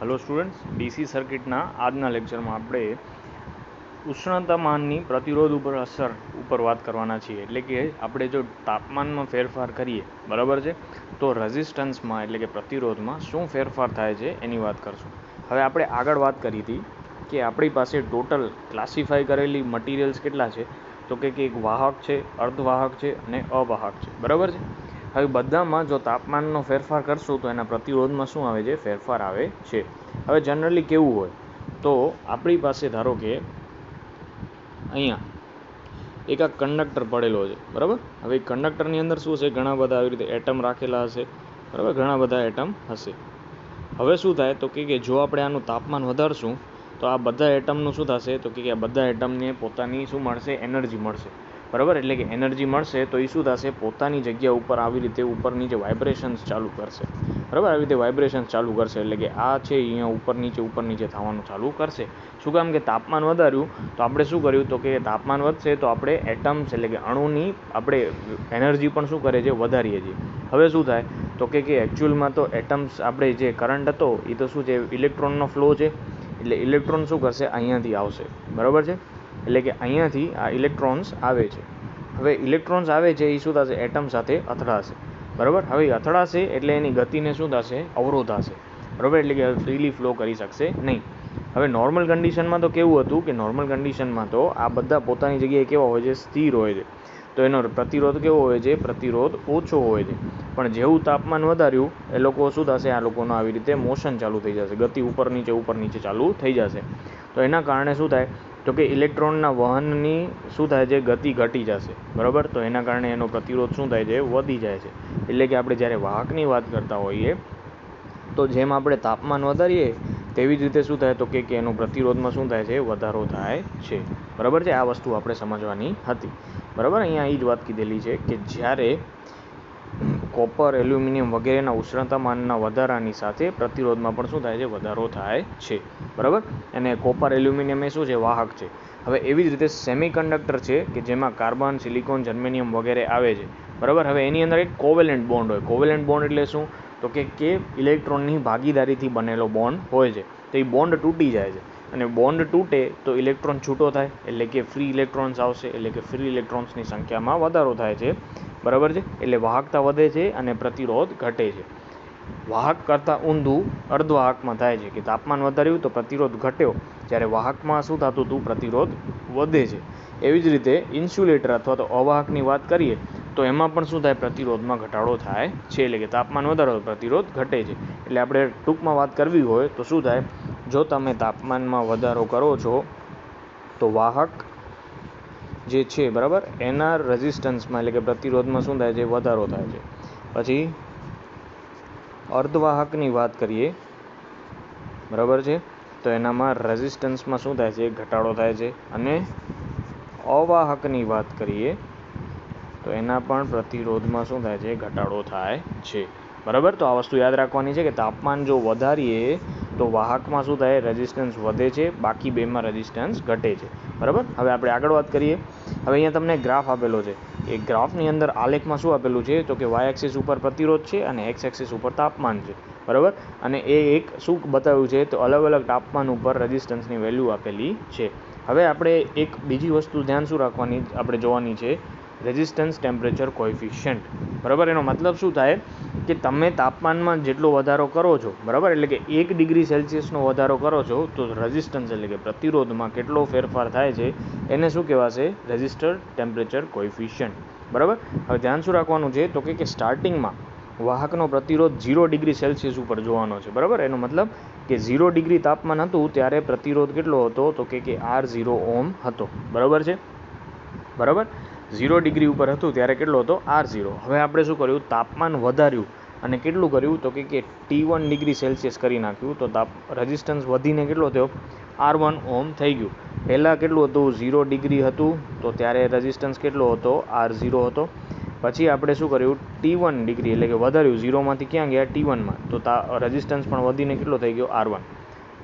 Hello students, DC सर्किटना આજના લેક્ચરમાં આપણે ઉષ્ણતામાનની પ્રતિરોધ ઉપર અસર ઉપર વાત કરવાના છીએ. એટલે કે આપણે જો તાપમાનમાં ફેરફાર કરીએ, બરાબર છે, તો રેઝિસ્ટન્સમાં એટલે કે પ્રતિરોધમાં શું ફેરફાર થાય છે એની વાત કરશું. હવે આપણે આગળ વાત કરી હતી કે આપણી પાસે ટોટલ ક્લાસિફાઈ કરેલી મટીરિયલ્સ કેટલા છે, તો કે એક વાહક છે, અર્ધવાહક છે અને અવાહક છે, બરાબર છે. હવે બધામાં જો તાપમાનનો ફેરફાર કરશું તો એના પ્રતિરોધમાં શું આવે છે, ફેરફાર આવે છે. હવે જનરલી કેવું હોય તો આપણી પાસે ધારો કે અહીંયા એક આ કંડક્ટર પડેલો છે, બરાબર. હવે કંડક્ટરની અંદર શું છે, ઘણા બધા આવી રીતે એટમ રાખેલા હશે, બરાબર, ઘણા બધા એટમ હશે. હવે શું થાય તો કે જો આપણે આનું તાપમાન વધારશું તો આ બધા એટમનું શું થશે તો કે આ બધા એટમને પોતાની શું મળશે, એનર્જી મળશે, બરાબર. એટલે કે એનર્જી મળશે તો એ શું થશે, પોતાની જગ્યા ઉપર આવી રીતે ઉપર નીચે વાઇબ્રેશન્સ ચાલુ કરશે, બરાબર. આવી રીતે વાઇબ્રેશન્સ ચાલુ કરશે એટલે કે આ છે અહીંયા ઉપર નીચે થવાનું ચાલુ કરશે. શું કામ કે તાપમાન વધાર્યું તો આપણે શું કર્યું તો કે તાપમાન વધશે તો આપણે એટમ્સ એટલે કે અણુની આપણે એનર્જી પણ શું કરીએ છીએ, વધારીએ છીએ. હવે શું થાય તો કે એકચ્યુઅલમાં તો એટમ્સ આપણે જે કરંટ હતો એ તો શું છે, ઇલેક્ટ્રોનનો ફ્લો છે. એટલે ઇલેક્ટ્રોન શું કરશે, અહીંયાથી આવશે, બરાબર છે. એટલે કે અહીંયાથી આ ઇલેક્ટ્રોન્સ આવે છે. હવે ઇલેક્ટ્રોન્સ આવે છે એ શું થશે, એટમ સાથે અથડાશે, બરાબર. હવે અથડાશે એટલે એની ગતિને શું થશે, અવરોધ થશે, બરાબર. એટલે કે ફ્રીલી ફ્લો કરી શકશે નહીં. હવે નોર્મલ કન્ડિશનમાં તો કેવું હતું કે નોર્મલ કન્ડિશનમાં તો આ બધા પોતાની જગ્યાએ કેવા હોય છે, સ્થિર હોય છે. તો એનો પ્રતિરોધ કેવો હોય છે, પ્રતિરોધ ઓછો હોય છે. પણ જેવું તાપમાન વધાર્યું એ લોકો શું થશે, આ લોકોનો આવી રીતે મોશન ચાલુ થઈ જશે, ગતિ ઉપર નીચે ચાલુ થઈ જશે. તો એના કારણે શું થાય તો કે ઇલેક્ટ્રોનના વહનની શું થાય છે, ગતિ ઘટી જશે, બરાબર. તો એના કારણે એનો પ્રતિરોધ શું થાય છે, વધી જાય છે. એટલે કે આપણે જ્યારે વાહકની વાત કરતા હોઈએ તો જેમ આપણે તાપમાન વધારીએ તેવી જ રીતે શું થાય તો કે એનો પ્રતિરોધમાં શું થાય છે, વધારો થાય છે, બરાબર છે. આ વસ્તુ આપણે સમજવાની હતી, બરાબર. અહીંયા એ જ વાત કીધેલી છે કે જ્યારે કોપર, એલ્યુમિનિયમ વગેરેના ઉષ્ણતામાનના વધારાની સાથે પ્રતિરોધમાં પણ શું થાય છે, વધારો થાય છે, બરાબર. અને કોપર, એલ્યુમિનિયમ એ શું છે, વાહક છે. હવે એવી જ રીતે સેમિકન્ડક્ટર છે કે જેમાં કાર્બન, સિલિકોન, જર્મેનિયમ વગેરે આવે છે, બરાબર. હવે એની અંદર એક કોવેલેન્ટ બોન્ડ હોય. કોવેલેન્ટ બોન્ડ એટલે શું તો કે ઇલેક્ટ્રોનની ભાગીદારીથી બનેલો બોન્ડ હોય છે. તો એ બોન્ડ તૂટી જાય છે અને બોન્ડ તૂટે તો ઇલેક્ટ્રોન છૂટો થાય એટલે કે ફ્રી ઇલેક્ટ્રોન્સ આવશે. એટલે કે ફ્રી ઇલેક્ટ્રોન્સની સંખ્યામાં વધારો થાય છે, બરાબર છે. એટલે વાહકતા વધે છે અને પ્રતિરોધ ઘટે છે. વાહક કરતાં ઊંધું અર્ધવાહકમાં થાય છે કે તાપમાન વધાર્યું તો પ્રતિરોધ ઘટ્યો, જ્યારે વાહકમાં શું થતું હતું, પ્રતિરોધ વધે છે. એવી જ રીતે ઇન્સ્યુલેટર અથવા તો અવાહકની વાત કરીએ તો એમાં પણ શું થાય, પ્રતિરોધમાં ઘટાડો થાય છે. એટલે કે તાપમાન વધારો પ્રતિરોધ ઘટે છે. એટલે આપણે ટૂંકમાં વાત કરવી હોય તો શું થાય, જો તમે તાપમાનમાં વધારો કરો છો તો વાહક જે છે, બરાબર, એના રેઝિસ્ટન્સમાં એટલે કે પ્રતિરોધમાં શું થાય છે, વધારો થાય છે. પછી અર્ધવાહકની વાત કરીએ, બરાબર છે, તો એનામાં રેઝિસ્ટન્સમાં શું થાય છે, ઘટાડો થાય છે. અને અવાહકની વાત કરીએ તો એના પણ પ્રતિરોધમાં શું થાય છે, ઘટાડો થાય છે, બરાબર. તો આ વસ્તુ યાદ રાખવાની છે કે તાપમાન જો વધારીએ તો વાહકમાં શું થાય, રેઝિસ્ટન્સ વધે છે, બાકી બેમાં રેઝિસ્ટન્સ ઘટે છે, બરાબર. હવે આપણે આગળ વાત કરીએ. હવે અહીંયા તમને ગ્રાફ આપેલો છે. એ ગ્રાફની અંદર આલેખમાં શું આપેલું છે તો કે વાય એક્સિસ ઉપર પ્રતિરોધ છે અને એક્સ એક્સિસ ઉપર તાપમાન છે, બરાબર. અને એ એક શું બતાવ્યું છે તો અલગ અલગ તાપમાન ઉપર રેઝિસ્ટન્સની વેલ્યુ આપેલી છે. હવે આપણે એક બીજી વસ્તુ ધ્યાન શું રાખવાની, આપણે જોવાની છે, રેઝિસ્ટન્સ ટેમ્પરેચર કોએફિશિયન્ટ, બરાબર. એનો મતલબ શું થાય કે તમે તાપમાનમાં જેટલો વધારો કરો છો, બરાબર, એટલે કે 1 ડિગ્રી સેલ્સિયસનો વધારો કરો છો તો રેઝિસ્ટન્સ એટલે કે પ્રતિરોધમાં કેટલો ફેરફાર થાય છે એને શું કહેવાશે, રેઝિસ્ટર ટેમ્પરેચર કોએફિશિયન્ટ, બરાબર. હવે ધ્યાન શું રાખવાનું છે તો કે સ્ટાર્ટિંગમાં વાહકનો પ્રતિરોધ 0 ડિગ્રી સેલ્સિયસ ઉપર જોવાનો છે, બરાબર. એનો મતલબ કે 0 ડિગ્રી તાપમાન હતું ત્યારે પ્રતિરોધ કેટલો હતો તો કે R0 ઓહ્મ હતો, બરાબર છે, બરાબર. 0 ડિગ્રી ઉપર હતું ત્યારે કેટલો હતો, R0. હવે આપણે શું કર્યું, તાપમાન વધાર્યું અને કેટલું કર્યું તો કે T1 ડિગ્રી સેલ્સિયસ કરી નાખ્યું. તો રેઝિસ્ટન્સ વધીને કેટલો થયો, R1 ઓહ્મ થઈ ગયું. પહેલાં કેટલું હતું, 0 ડિગ્રી હતું તો ત્યારે રેઝિસ્ટન્સ કેટલો હતો, R0 હતો. પછી આપણે શું કર્યું, T1 ડિગ્રી એટલે કે વધાર્યું, 0માંથી ક્યાં ગયા, T1માં, તો રેઝિસ્ટન્સ પણ વધીને કેટલો થઈ ગયો, R1.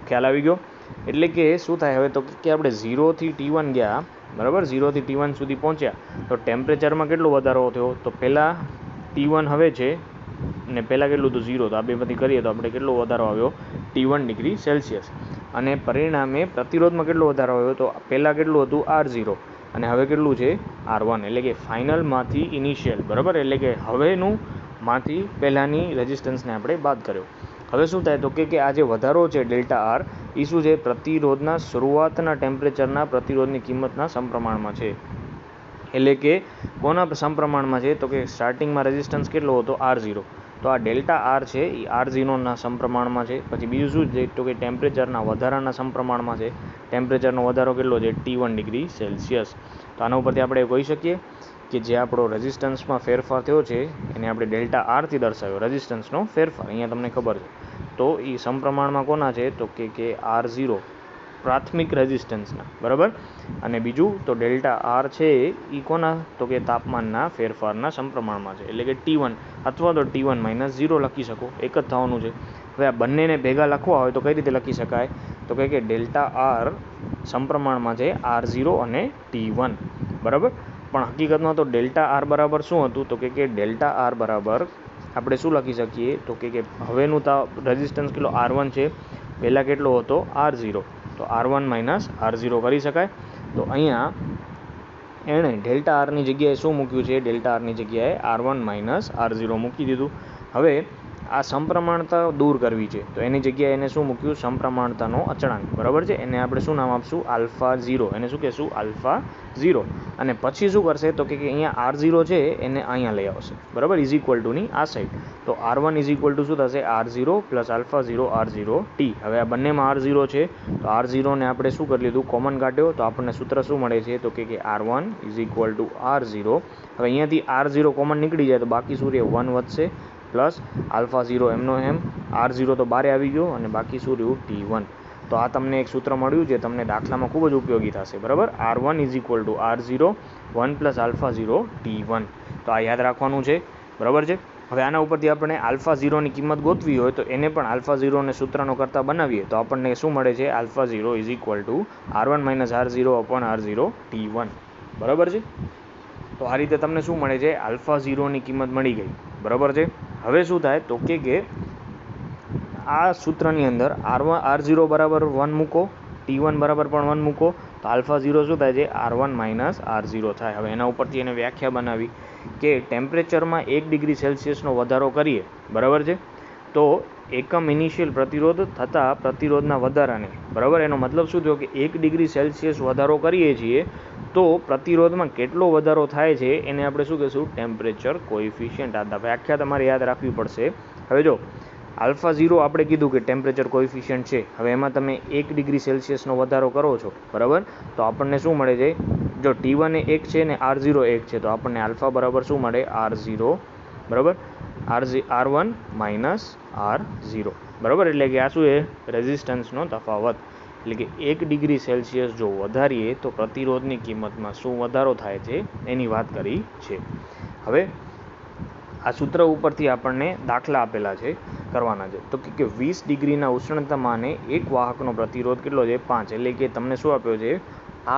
ખ્યાલ આવી ગયો. એટલે કે શું થાય હવે તો કે આપણે 0થી T1 ગયા, બરાબર, 0થી T1 સુધી પહોંચ્યા તો ટેમ્પરેચરમાં કેટલો વધારો થયો તો પહેલાં T1 હવે છે ને પહેલાં કેટલું હતું 0, તો આ બેમાંથી કરીએ તો આપણે કેટલો વધારો આવ્યો T1 ડિગ્રી સેલ્સિયસ. અને પરિણામે પ્રતિરોધમાં કેટલો વધારો આવ્યો, તો પહેલાં કેટલું હતું R0 અને હવે કેટલું છે R1, એટલે કે ફાઇનલમાંથી ઇનિશિયલ, બરાબર, એટલે કે હવેનું માંથી પહેલાંની રેઝિસ્ટન્સને આપણે બાદ કર્યો. હવે શું થાય તો કે આ જે વધારો છે ડેલ્ટા આર એ શું છે, પ્રતિરોધના શરૂઆતના ટેમ્પરેચરના પ્રતિરોધની કિંમતના સમપ્રમાણમાં છે. એટલે કે કોના સમપ્રમાણમાં છે, તો કે સ્ટાર્ટિંગમાં રેઝિસ્ટન્સ કેટલો હતો R0, તો આ ડેલ્ટા આર છે એ R0ના સમપ્રમાણમાં છે. પછી બીજું શું છે, તો કે ટેમ્પરેચરના વધારાના સમપ્રમાણમાં છે. ટેમ્પરેચરનો વધારો કેટલો છે T1 ડિગ્રી સેલ્સિયસ. તો આના ઉપરથી આપણે કહી શકીએ કે જે આપણો રેઝિસ્ટન્સમાં ફેરફાર થયો છે એને આપણે ડેલ્ટા આરથી દર્શાવ્યો, રેઝિસ્ટન્સનો ફેરફાર, અહીંયા તમને ખબર છે. તો એ સમપ્રમાણમાં કોના છે, તો કે R0 પ્રાથમિક રેઝિસ્ટન્સના, બરાબર. અને બીજું તો ડેલ્ટા આર છે એ કોના, તો કે તાપમાનના ફેરફારના સમપ્રમાણમાં છે, એટલે કે T1 અથવા તો T1 - 0 લખી શકો, એક જ થવાનું છે. હવે આ બંનેને ભેગા લખવા હોય તો કઈ રીતે લખી શકાય, તો કે ડેલ્ટા આર સમપ્રમાણમાં છે R0 અને T1, બરાબર. પણ હકીકતમાં તો ડેલ્ટા આર બરાબર શું હતું, તો કે ડેલ્ટા આર બરાબર આપણે શું લખી શકીએ, તો કે હવેનું રેઝિસ્ટન્સ કેટલો R1 છે, પહેલાં કેટલો હતો R0, તો R1 - R0 કરી શકાય. તો અહીંયા એણે ડેલ્ટા આરની જગ્યાએ શું મૂક્યું છે, ડેલ્ટા આરની જગ્યાએ R1 - R0 મૂકી દીધું. હવે આ સમપ્રમાણતા દૂર કરવી છે તો એની જગ્યાએ એને શું મૂક્યું, સમપ્રમાણતાનો અચળાંક, બરાબર છે. એને આપણે શું નામ આપશું, આલ્ફા 0, એને શું કહેશું, આલ્ફા 0. અને પછી શું કરશે, તો કે અહીંયા R0 છે એને અહીંયા લઈ આવશે, બરાબર, ઇઝ ઇક્વલ ટુની આ સાઈડ. તો R1 ઇઝ ઇક્વલ ટુ શું થશે, R0 + આલ્ફા 0 R0t. હવે આ બંનેમાં R0 છે તો R0 ને આપણે શું કરી લીધું, કોમન કાઢ્યો, તો આપણને સૂત્ર શું મળે છે, તો કે R1 is equal to R0. હવે અહીંયાથી R0 કોમન નીકળી જાય તો બાકી શું રહે, 1 વધશે પ્લસ આલ્ફા 0 એમનો એમ, R0 તો બારે આવી ગયો અને બાકી શું રહ્યું T1. તો આ તમને એક સૂત્ર મળ્યું જે તમને દાખલામાં ખૂબ જ ઉપયોગી થશે, બરાબર. R1 is equal to R0 1 + alpha 0 T1. તો આ યાદ રાખવાનું છે, બરાબર છે. હવે આના ઉપરથી આપણે આલ્ફા 0ની કિંમત ગોતવી હોય તો એને પણ આલ્ફા 0ને સૂત્રનો કરતા બનાવીએ તો આપણને શું મળે છે, alpha 0 is equal to R1 - R0 R0 T1, બરાબર છે. તો આ રીતે તમને શું મળે છે, આલ્ફા 0ની કિંમત મળી ગઈ, બરાબર છે. હવે શું થાય તો કે આ સૂત્રની અંદર R0 બરાબર 1 મૂકો, T1 બરાબર પણ 1 મૂકો, તો આલ્ફા 0 શું થાય છે, R1 - R0 થાય. હવે એના ઉપરથી એને વ્યાખ્યા બનાવી કે ટેમ્પરેચરમાં 1 ડિગ્રી સેલ્સિયસનો વધારો કરીએ, બરાબર છે, તો એકમ ઇનિશિયલ પ્રતિરોધ થતાં પ્રતિરોધના વધારાને, બરાબર, એનો મતલબ શું થયો કે 1 ડિગ્રી સેલ્સિયસ વધારો કરીએ છીએ તો પ્રતિરોધમાં કેટલો વધારો થાય છે એને આપણે શું કહીશું, ટેમ્પરેચર કોએફિશિયન્ટ. આ વ્યાખ્યા તમારે યાદ રાખવી પડશે. હવે જો આલ્ફા 0 આપણે કીધું કે ટેમ્પરેચર કોએફિશિયન્ટ છે, હવે એમાં તમે 1 ડિગ્રી સેલ્સિયસનો વધારો કરો છો, બરાબર, તો આપણને શું મળે છે, જો T1 એ 1 છે ને R0 1 છે તો આપણને આલ્ફા બરાબર શું મળે, R0, બરાબર, R1 - R0, બરાબર. એટલે કે આ શું છે, રેઝિસ્ટન્સનો તફાવત. એટલે કે 1 ડિગ્રી સેલ્સિયસ જો વધારીએ તો પ્રતિરોધની કિંમતમાં શું વધારો થાય છે એની વાત કરી છે. હવે આ સૂત્ર ઉપરથી આપણને દાખલા આપેલા છે, કરવાના છે. તો કે 20 ડિગ્રીના ઉષ્ણતામાને એક વાહકનો પ્રતિરોધ કેટલો છે, 5. એટલે કે તમને શું આપ્યો છે,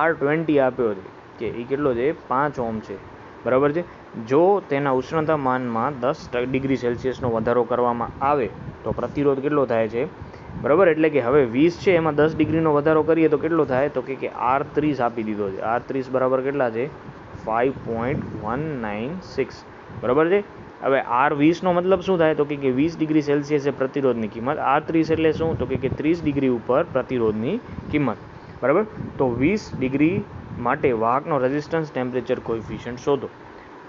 R20 આપ્યો છે કે એ કેટલો છે, 5 ઓહ્મ છે, બરાબર છે. જો તેના ઉષ્ણતામાનમાં 10 ડિગ્રી સેલ્સિયસનો વધારો કરવામાં આવે તો પ્રતિરોધ કેટલો થાય છે, બરાબર. એટલે કે હવે 20 છે એમાં 10 ડિગ્રીનો વધારો કરીએ તો કેટલો થાય, તો કે R30 આપી દીધો છે. R30 બરાબર કેટલા છે, 5.196, બરાબર છે. હવે R20નો મતલબ શું થાય, તો કે 20 ડિગ્રી સેલ્સિયસ એ પ્રતિરોધની કિંમત, R30 એટલે શું, તો કે 30 ડિગ્રી ઉપર પ્રતિરોધની કિંમત, બરાબર. તો 20 ડિગ્રી માટે વાહકનો રેઝિસ્ટન્સ ટેમ્પરેચર કોએફિશિયન્ટ શોધો,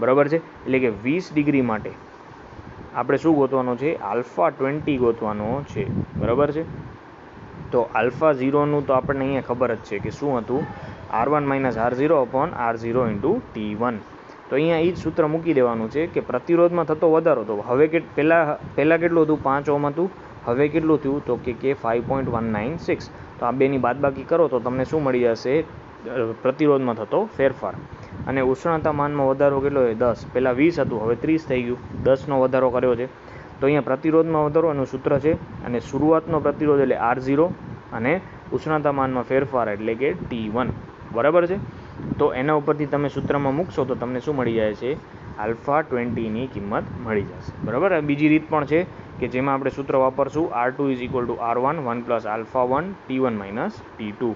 બરાબર છે. એટલે કે 20 ડિગ્રી માટે આપણે શું ગોતવાનો છે, આલ્ફા 20 ગોતવાનો છે, બરાબર છે. તો આલ્ફા 0નું તો આપણને અહીંયા ખબર જ છે કે શું હતું, R1 - R0 R0 × T1. તો અહીંયા એ જ સૂત્ર મૂકી દેવાનું છે કે પ્રતિરોધમાં થતો વધારો, તો હવે પહેલાં કેટલું હતું, 5 ઓહ્મ હતું, હવે કેટલું થયું, તો કે 5.196. તો આ બેની બાદબાકી કરો તો તમને શું મળી જશે, પ્રતિરોધમાં થતો ફેરફાર. અને ઉષ્ણતામાનમાં વધારો કેટલો છે, 10, પહેલાં 20 હતું હવે 30 થઈ ગયું, 10નો વધારો કર્યો છે. તો અહીંયા પ્રતિરોધમાં વધારો એનું સૂત્ર છે, અને શરૂઆતનો પ્રતિરોધ એટલે R0 અને ઉષ્ણતામાનમાં ફેરફાર એટલે કે T1, બરાબર છે. તો એના ઉપરથી તમે સૂત્રમાં મૂકશો તો તમને શું મળી જાય છે, આલ્ફા 20ની કિંમત મળી જશે. બરાબર. બીજી રીત પણ છે કે જેમાં આપણે સૂત્ર વાપરશું R2 = R1 1 + alpha 1 T1 - T2.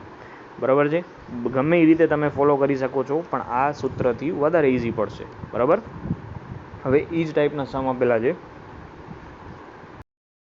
બરાબર છે. ગમે એ રીતે તમે ફોલો કરી શકો છો, પણ આ સૂત્રથી વધારે ઇઝી પડશે. બરાબર. હવે એ જ ટાઈપના સમ આપેલા છે.